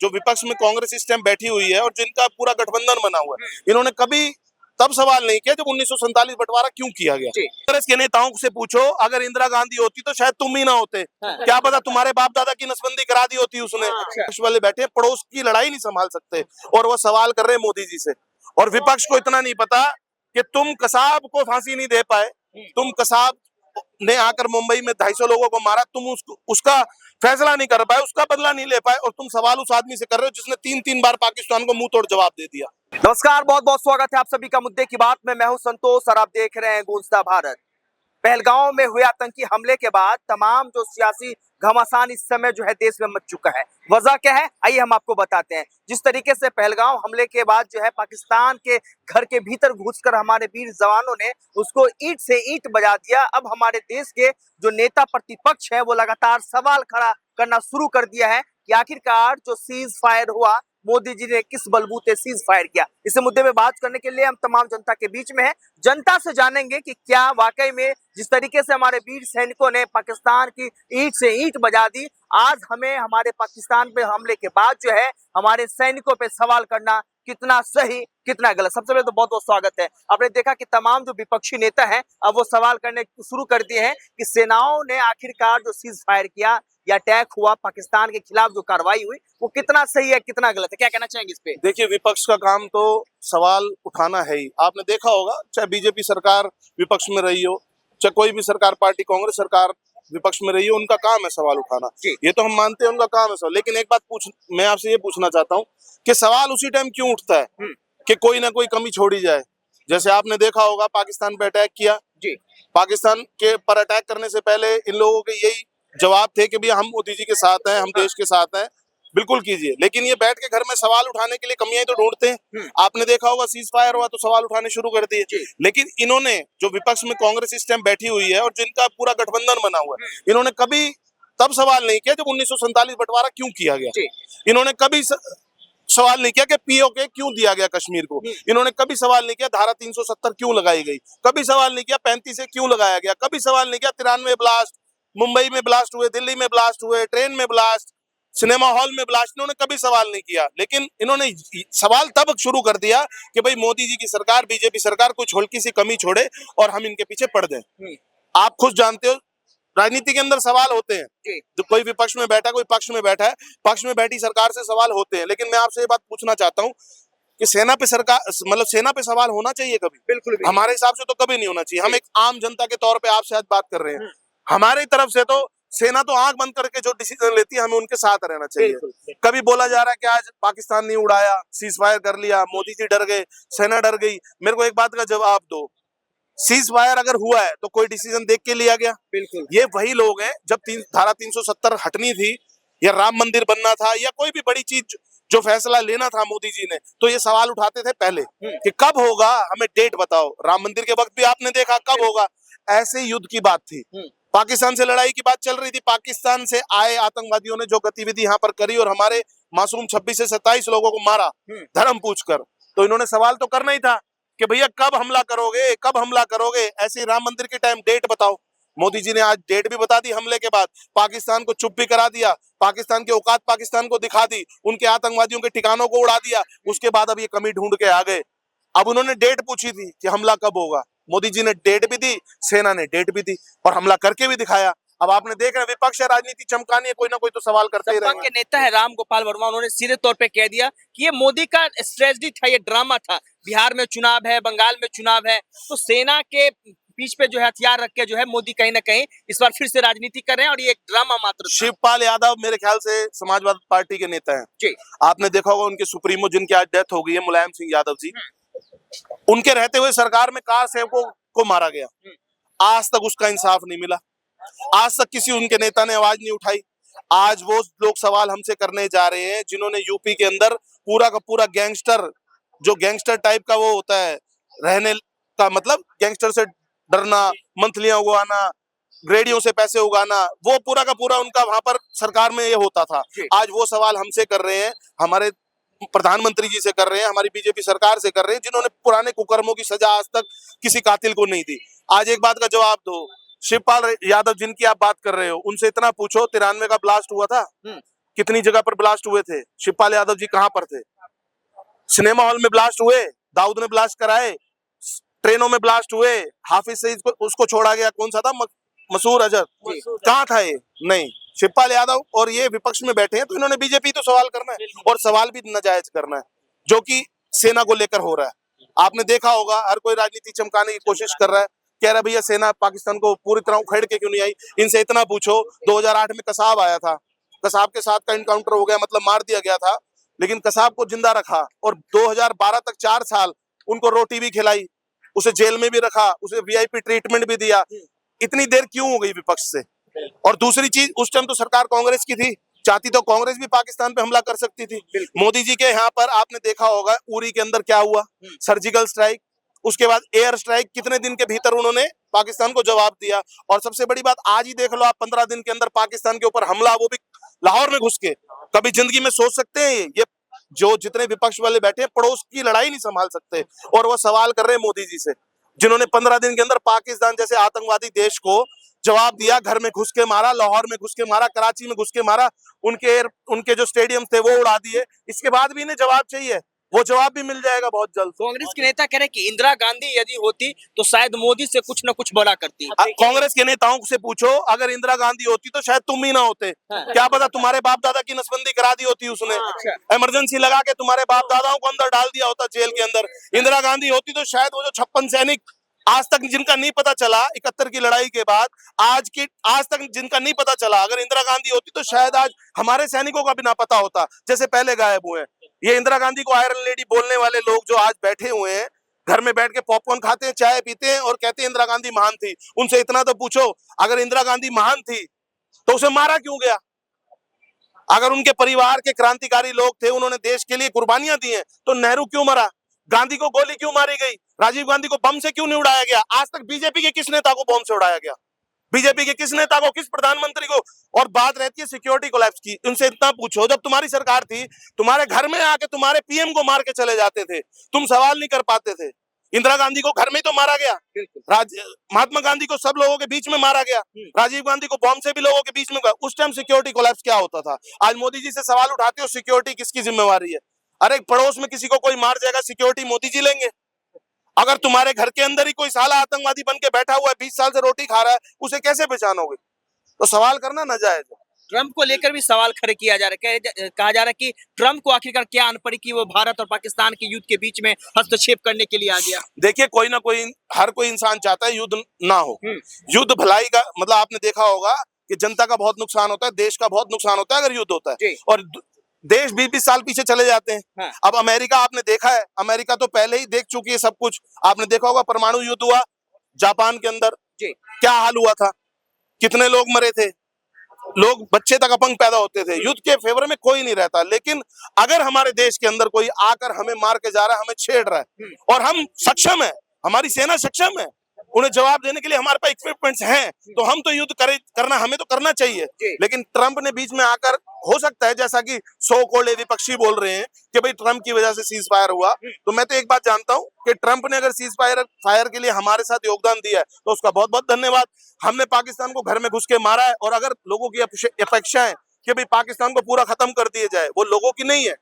जो विपक्ष में कांग्रेस इस टाइम बैठी हुई है और जिनका पूरा गठबंधन बना हुआ है, इन्होंने कभी तब सवाल नहीं किया जब 1947 बंटवारा क्यों किया गया। कांग्रेस के नेताओं से पूछो, अगर इंदिरा गांधी होती तो शायद तुम ही ना होते। क्या पता तुम्हारे बाप दादा की नसबंदी करा दी होती उसने। विपक्ष वाले बैठे पड़ोस की लड़ाई नहीं संभाल सकते और वो सवाल कर रहे हैं मोदी जी से। और विपक्ष को इतना नहीं पता कि तुम कसाब को फांसी नहीं दे पाए, तुम कसाब ने आकर मुंबई में 250 लोगों को मारा, तुम उसका फैसला नहीं कर पाए, उसका बदला नहीं ले पाए, और तुम सवाल उस आदमी से कर रहे हो जिसने 3-3 बार पाकिस्तान को मुंह तोड़ जवाब दे दिया। नमस्कार, बहुत बहुत स्वागत है आप सभी का मुद्दे की बात में। मैं हूं संतोष और आप देख रहे हैं गूंजता भारत। पहलगांव में हुए आतंकी हमले के बाद तमाम जो सियासी घमासान इस समय जो है देश में मच चुका है। वजह क्या है, आइए हम आपको बताते हैं। जिस तरीके से पहलगांव हमले के बाद जो है पाकिस्तान के घर के भीतर घुसकर हमारे वीर जवानों ने उसको ईंट से ईंट बजा दिया। अब हमारे देश के जो नेता प्रतिपक्ष है वो लगातार सवाल खड़ा करना शुरू कर दिया है कि आखिरकार जो सीज फायर हुआ, मोदी जी ने किस बलबूते सीज फायर किया। इस मुद्दे में बात करने के लिए हम तमाम जनता के बीच में हैं। जनता से जानेंगे कि क्या वाकई में जिस तरीके से हमारे वीर सैनिकों ने पाकिस्तान की ईंट से ईंट बजा दी, आज हमें हमारे पाकिस्तान पे हमले के बाद जो है हमारे सैनिकों पे सवाल करना कितना सही कितना गलत। सबसे पहले तो बहुत बहुत स्वागत है। आपने देखा कि तमाम जो विपक्षी नेता हैं अब वो सवाल करने शुरू कर दिए हैं कि सेनाओं ने आखिरकार जो सीज फायर किया या अटैक हुआ, पाकिस्तान के खिलाफ जो कार्रवाई हुई, वो कितना सही है कितना गलत है, क्या कहना चाहेंगे इस पे? देखिए, विपक्ष का काम तो सवाल उठाना है ही। आपने देखा होगा, चाहे बीजेपी सरकार विपक्ष में रही हो, चाहे कोई भी सरकार पार्टी कांग्रेस सरकार विपक्ष में रही हो, उनका काम है सवाल उठाना। ये तो हम मानते हैं उनका काम है सवाल। लेकिन एक बात मैं आपसे ये पूछना चाहता हूँ कि सवाल उसी टाइम क्यों उठता है कि कोई ना कोई कमी छोड़ी जाए। जैसे आपने देखा होगा, पाकिस्तान पे अटैक किया जी, पाकिस्तान के पर अटैक करने से पहले इन लोगों के यही जवाब थे कि भैया हम मोदी जी के साथ हैं, हम देश के साथ हैं, बिल्कुल कीजिए। लेकिन ये बैठ के घर में सवाल उठाने के लिए कमियां तो ढूंढते हैं। आपने देखा होगा, सीज फायर हुआ तो सवाल उठाने शुरू कर दिए। लेकिन इन्होंने, जो विपक्ष में कांग्रेस इस टाइम बैठी हुई है और जिनका पूरा गठबंधन बना हुआ है, इन्होंने कभी तब सवाल नहीं किया जब 1947 बंटवारा क्यों किया गया। इन्होंने कभी सवाल नहीं किया कि पीओके क्यों दिया गया कश्मीर को। इन्होंने कभी सवाल नहीं किया धारा 370 क्यों लगाई गई। कभी सवाल नहीं किया 35 से क्यों लगाया गया। कभी सवाल नहीं किया 93 ब्लास्ट मुंबई में ब्लास्ट हुए, दिल्ली में ब्लास्ट हुए, ट्रेन में ब्लास्ट, सिनेमा हॉल में ब्लास्ट। इन्होंने कभी सवाल नहीं किया। लेकिन इन्होंने सवाल तब शुरू कर दिया कि भाई मोदी जी की सरकार, बीजेपी सरकार कुछ हल्की सी कमी छोड़े और हम इनके पीछे पड़ जाएं। आप खुद जानते हो, राजनीति के अंदर सवाल होते हैं। जो कोई विपक्ष में बैठा, कोई पक्ष में बैठा है, पक्ष में बैठी सरकार से सवाल होते हैं। लेकिन मैं आपसे ये बात पूछना चाहता हूँ कि सेना पे सरकार, मतलब सेना पे सवाल होना चाहिए कभी? बिल्कुल भी हमारे हिसाब से तो कभी नहीं होना चाहिए। हम एक आम जनता के तौर पे आपसे आज बात कर रहे हैं। हमारी तरफ से तो सेना तो आंख बंद करके जो डिसीजन लेती है हमें उनके साथ रहना चाहिए। कभी बोला जा रहा है कि आज पाकिस्तान नहीं उड़ाया, सीज फायर कर लिया, मोदी जी डर गए, सेना डर गई। मेरे को एक बात का जवाब दो, सीज फायर अगर हुआ है तो कोई डिसीजन देख के लिया गया? बिल्कुल। ये वही लोग हैं, जब धारा 370 हटनी थी या राम मंदिर बनना था या कोई भी बड़ी चीज जो फैसला लेना था मोदी जी ने, तो ये सवाल उठाते थे पहले कि कब होगा, हमें डेट बताओ। राम मंदिर के वक्त भी आपने देखा कब होगा। ऐसे युद्ध की बात थी, पाकिस्तान से लड़ाई की बात चल रही थी। पाकिस्तान से आए आतंकवादियों ने जो गतिविधि यहाँ पर करी और हमारे मासूम 26 से 27 लोगों को मारा धर्म पूछकर, तो इन्होंने सवाल तो करना ही था कि भैया कब हमला करोगे, कब हमला करोगे। ऐसे राम मंदिर के टाइम डेट बताओ। मोदी जी ने आज डेट भी बता दी हमले के बाद, पाकिस्तान को चुप भी करा दिया, पाकिस्तान की औकात पाकिस्तान को दिखा दी, उनके आतंकवादियों के ठिकानों को उड़ा दिया। उसके बाद अब ये कमी ढूंढ के आ गए। अब उन्होंने डेट पूछी थी कि हमला कब होगा, मोदी जी ने डेट भी दी, सेना ने डेट भी दी और हमला करके भी दिखाया। अब आपने देख रहे विपक्ष राजनीति चमकानी है, कोई ना कोई तो सवाल करते ही रहेंगे। के नेता है राम गोपाल वर्मा, उन्होंने सीधे तौर पे कह दिया कि ये मोदी का स्ट्रेटजी था, ये ड्रामा था। बिहार में चुनाव है, बंगाल में चुनाव है, तो सेना के पीछ पे जो है हथियार रख के जो है मोदी कहीं ना कहीं इस बार फिर से राजनीति कर रहे हैं और ये एक ड्रामा मात्र। शिवपाल यादव मेरे ख्याल से समाजवादी पार्टी के नेता हैं जी। आपने देखा होगा उनके सुप्रीमो जिनकी आज डेथ हो गई है, मुलायम सिंह यादव जी, उनके रहते हुए सरकार में कार सेवकों को मारा गया। आज तक उसका इंसाफ नहीं मिला, आज तक किसी उनके नेता ने आवाज नहीं उठाई। आज वो लोग सवाल हमसे करने जा रहे हैं जिन्होंने यूपी के अंदर पूरा का पूरा गैंगस्टर, जो गैंगस्टर टाइप का वो होता है रहने का, मतलब गैंगस्टर से डरना, मंथलियां उगाना, रेडियो से पैसे उगाना, वो पूरा का पूरा उनका वहां पर सरकार में ये होता था। आज वो सवाल हमसे कर रहे हैं, हमारे प्रधानमंत्री जी से कर रहे हैं, हमारी बीजेपी सरकार से कर रहे हैं, जिन्होंने पुराने कुकर्मों की सजा आज तक किसी कातिल को नहीं दी। आज एक बात का जवाब दो, शिवपाल यादव जिनकी आप बात कर रहे हो, उनसे इतना पूछो 93 का ब्लास्ट हुआ था, कितनी जगह पर ब्लास्ट हुए थे, शिवपाल यादव जी कहां पर थे? सिनेमा हॉल में ब्लास्ट हुए, दाऊद ने ब्लास्ट कराए, ट्रेनों में ब्लास्ट हुए, हाफिज सईद को उसको छोड़ा गया, कौन सा था, मसूर अजहर, कहाँ था ये? नहीं, शिवपाल यादव और ये विपक्ष में बैठे हैं, तो इन्होंने बीजेपी तो सवाल करना है, और सवाल भी नाजायज करना है, जो कि सेना को लेकर हो रहा है। आपने देखा होगा हर कोई राजनीति चमकाने की कोशिश कर रहा है, कह रहा भैया सेना पाकिस्तान को पूरी तरह उखेड़ के क्यों नहीं आई। इनसे इतना पूछो, 2008 में कसाब आया था, कसाब के साथ का इनकाउंटर हो गया, मतलब मार दिया गया था, लेकिन कसाब को जिंदा रखा और 2012 तक 4 साल उनको रोटी भी खिलाई, उसे जेल में भी रखा, उसे वीआईपी ट्रीटमेंट भी दिया। इतनी देर क्यों हो गई विपक्ष से? और दूसरी चीज, उस टाइम तो सरकार कांग्रेस की थी, चाहती तो कांग्रेस भी पाकिस्तान पे हमला कर सकती थी। मोदी जी के यहाँ पर आपने देखा होगा उरी के अंदर क्या हुआ, सर्जिकल स्ट्राइक, उसके बाद एयर स्ट्राइक, कितने दिन के भीतर उन्होंने पाकिस्तान को जवाब दिया। और सबसे बड़ी बात आज ही देख लो आप, 15 दिन के अंदर पाकिस्तान के ऊपर हमला, वो भी लाहौर में घुस के। कभी जिंदगी में सोच सकते हैं ये जो जितने विपक्ष वाले बैठे हैं, पड़ोस की लड़ाई नहीं संभाल सकते, और वो सवाल कर रहे हैं मोदी जी से, जिन्होंने 15 दिन के अंदर पाकिस्तान जैसे आतंकवादी देश को जवाब दिया, घर में घुस के मारा, लाहौर में घुस के मारा, कराची में घुस के मारा, उनके जो स्टेडियम थे वो उड़ा दिए। इसके बाद भी इन्हें जवाब चाहिए, वो जवाब भी मिल जाएगा बहुत जल्द। कांग्रेस के नेता कह रहे हैं कि इंदिरा गांधी यदि होती तो शायद मोदी से कुछ न कुछ बड़ा करती। कांग्रेस के नेताओं से पूछो, अगर इंदिरा गांधी होती तो शायद तुम ही ना होते। क्या पता तुम्हारे बाप दादा की नसबंदी करा दी होती उसने, इमरजेंसी लगा के तुम्हारे बाप दादाओं को अंदर डाल दिया होता जेल के अंदर। इंदिरा गांधी होती तो शायद वो जो 56 सैनिक आज तक जिनका नहीं पता चला 71 की लड़ाई के बाद, आज तक जिनका नहीं पता चला, अगर इंदिरा गांधी होती तो शायद आज हमारे सैनिकों का भी ना पता होता, जैसे पहले गायब हुए हैं। ये इंदिरा गांधी को आयरन लेडी बोलने वाले लोग जो आज बैठे हुए हैं, घर में बैठ के पॉपकॉर्न खाते हैं, चाय पीते हैं और कहते हैं इंदिरा गांधी महान थी, उनसे इतना तो पूछो, अगर इंदिरा गांधी महान थी तो उसे मारा क्यों गया? अगर उनके परिवार के क्रांतिकारी लोग थे, उन्होंने देश के लिए कुर्बानियां दी हैं, तो नेहरू क्यों मरा? गांधी को गोली क्यों मारी गई? राजीव गांधी को बम से क्यों नहीं उड़ाया गया? आज तक बीजेपी के किस नेता को बम से उड़ाया गया? बीजेपी के किस नेता को, किस प्रधानमंत्री को? और बात रहती है सिक्योरिटी कोलैप्स की, उनसे इतना पूछो, जब तुम्हारी सरकार थी, तुम्हारे घर में आके तुम्हारे पीएम को मार के चले जाते थे, तुम सवाल नहीं कर पाते थे। इंदिरा गांधी को घर में ही तो मारा गया, महात्मा गांधी को सब लोगों के बीच में मारा गया, राजीव गांधी को बॉम्ब से भी लोगों के बीच में। उस टाइम सिक्योरिटी कोलैप्स क्या होता था? आज मोदी जी से सवाल उठाते हो सिक्योरिटी किसकी जिम्मेवारी है? अरे पड़ोस में किसी को कोई मार जाएगा, सिक्योरिटी मोदी जी लेंगे? अगर तुम्हारे घर के अंदर ही कोई साला आतंकवादी बन के बैठा हुआ है, 20 साल से रोटी खा रहा है, उसे कैसे पहचानोगे? तो सवाल करना नाजायज है। ट्रंप को लेकर भी सवाल खड़े किया जा रहा है, कहा जा रहा है कि ट्रंप को आखिरकार क्या अन पड़ी कि वो भारत और पाकिस्तान के युद्ध के बीच में हस्तक्षेप करने के लिए आ गया। देखिए, कोई ना कोई, हर कोई इंसान चाहता है युद्ध ना हो। युद्ध भलाई का मतलब आपने देखा होगा कि जनता का बहुत नुकसान होता है, देश का बहुत नुकसान होता है अगर युद्ध होता है, और देश 20-20 साल पीछे चले जाते हैं। हाँ। अब अमेरिका आपने देखा है, अमेरिका तो पहले ही देख चुकी है सब कुछ। आपने देखा होगा परमाणु युद्ध हुआ जापान के अंदर, क्या हाल हुआ था, कितने लोग मरे थे, लोग बच्चे तक अपंग पैदा होते थे। युद्ध के फेवर में कोई नहीं रहता, लेकिन अगर हमारे देश के अंदर कोई आकर हमें मार के जा रहा है, हमें छेड़ रहा है, और हम सक्षम है, हमारी सेना सक्षम है, उन्हें जवाब देने के लिए हमारे पास इक्विपमेंट्स हैं, तो हम तो युद्ध करना हमें तो करना चाहिए। लेकिन ट्रंप ने बीच में आकर, हो सकता है जैसा कि सो कॉल्ड विपक्षी बोल रहे हैं कि भाई ट्रंप की वजह से सीज फायर हुआ, तो मैं तो एक बात जानता हूं कि ट्रंप ने अगर सीज फायर के लिए हमारे साथ योगदान दिया है तो उसका बहुत बहुत धन्यवाद। हमने पाकिस्तान को घर में घुस के मारा है, और अगर लोगों की अपेक्षा है कि भाई पाकिस्तान को पूरा खत्म कर दिया जाए, वो लोगों की नहीं है।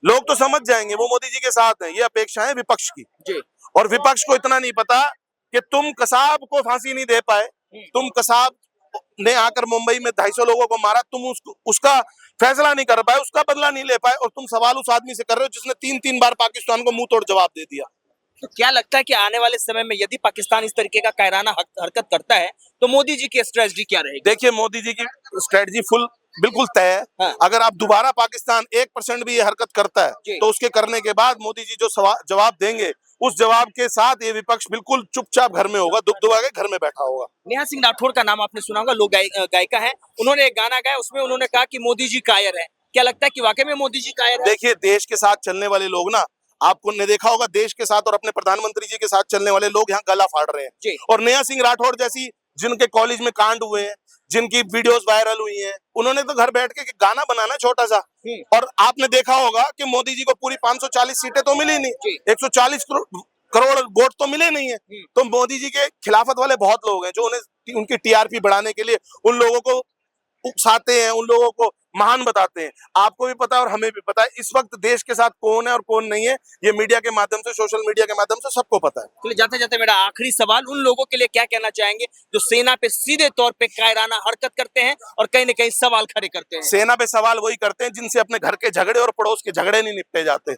लोग तो समझ जाएंगे, वो मोदी जी के साथ है, ये अपेक्षा है विपक्ष की। और विपक्ष को इतना नहीं पता कि तुम कसाब को फांसी नहीं दे पाए, तुम कसाब ने आकर मुंबई में 250 लोगों को मारा, तुम उसका फैसला नहीं कर पाए, उसका बदला नहीं ले पाए, और तुम सवाल उस आदमी से कर रहे हो जिसने 3-3 बार पाकिस्तान को मुंह तोड़ जवाब दे दिया। तो क्या लगता है कि आने वाले समय में यदि पाकिस्तान इस तरीके का कायराना हरकत करता है तो मोदी जी की स्ट्रेटजी क्या रहेगी? देखिए, मोदी जी की स्ट्रेटजी बिल्कुल तय है। हाँ। अगर आप दोबारा पाकिस्तान 1% भी ये हरकत करता है तो उसके करने के बाद मोदी जी जो जवाब देंगे, उस जवाब के साथ ये विपक्ष बिल्कुल चुपचाप घर में होगा, दुब दुबा के घर में बैठा होगा। नेहा सिंह राठौड़ का नाम आपने सुना होगा, लोग गायिका है, उन्होंने एक गाना गाया, उसमें उन्होंने कहा कि मोदी जी कायर है। क्या लगता है कि वाकई में मोदी जी कायर है? देखिए, देश के साथ चलने वाले लोग ना, आपको ने देखा होगा, देश के साथ और अपने प्रधानमंत्री जी के साथ चलने वाले लोग यहाँ गला फाड़ रहे हैं। और नेहा सिंह राठौड़ जैसी जिनके कॉलेज में कांड हुए हैं, जिनकी वीडियोस वायरल हुई हैं, उन्होंने तो घर बैठ के गाना बनाना छोटा सा, और आपने देखा होगा कि मोदी जी को पूरी 540 सीटें तो मिली नहीं, 140 करोड़ वोट तो मिले नहीं है। तो मोदी जी के खिलाफत वाले बहुत लोग हैं जो उन्हें उनकी टीआरपी बढ़ाने के लिए उन लोगों को उकसाते हैं, उन लोगों को महान बताते हैं। आपको भी पता है और हमें भी पता है इस वक्त देश के साथ कौन है और कौन नहीं है, ये मीडिया के माध्यम से, सोशल मीडिया के माध्यम से सबको पता है। चलिए जाते जाते मेरा आखिरी सवाल, उन लोगों के लिए क्या कहना चाहेंगे जो सेना पे सीधे तौर पे कायराना हरकत करते हैं और कहीं ना कहीं सवाल खड़े करते हैं? सेना पे सवाल वही करते हैं जिनसे अपने घर के झगड़े और पड़ोस के झगड़े नहीं निपटे जाते।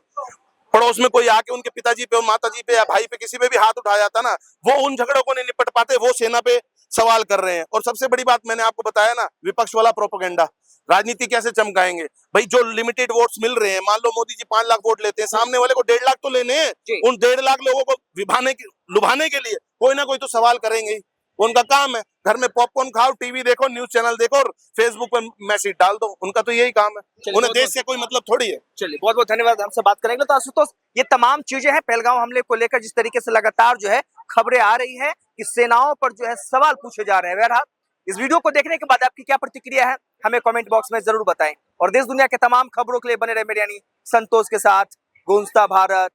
पड़ोस में कोई आके उनके पिताजी पे और माताजी पे या भाई पे किसी पे भी हाथ उठा जाता ना, वो उन झगड़ों को नहीं निपट पाते, वो सेना पे सवाल कर रहे हैं। और सबसे बड़ी बात मैंने आपको बताया ना, विपक्ष वाला प्रोपेगेंडा, राजनीति कैसे चमकाएंगे भाई। जो लिमिटेड वोट्स मिल रहे हैं, मान लो मोदी जी 5 लाख वोट लेते हैं, सामने वाले को 1.5 लाख तो लेने हैं। उन 1.5 लाख लोगों को लुभाने के लिए कोई ना कोई तो सवाल करेंगे ही। उनका काम है, घर में पॉपकॉर्न खाओ, टीवी देखो, न्यूज चैनल देखो और फेसबुक पर मैसेज डाल दो, उनका तो यही काम है। उन्हें देश से कोई मतलब थोड़ी है। चलिए बहुत बहुत धन्यवाद, हमसे बात करेंगे। तो आशुतोष, ये तमाम चीजें हैं पहलगाम हमले को लेकर, जिस तरीके से लगातार जो है खबरें आ रही है कि सेनाओं पर जो है सवाल पूछे जा रहे हैं। बहरहाल इस वीडियो को देखने के बाद आपकी क्या प्रतिक्रिया है, हमें कमेंट बॉक्स में जरूर बताएं। और देश दुनिया के तमाम खबरों के लिए बने रहे मेरे यानी संतोष के साथ गूंजता भारत,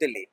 दिल्ली।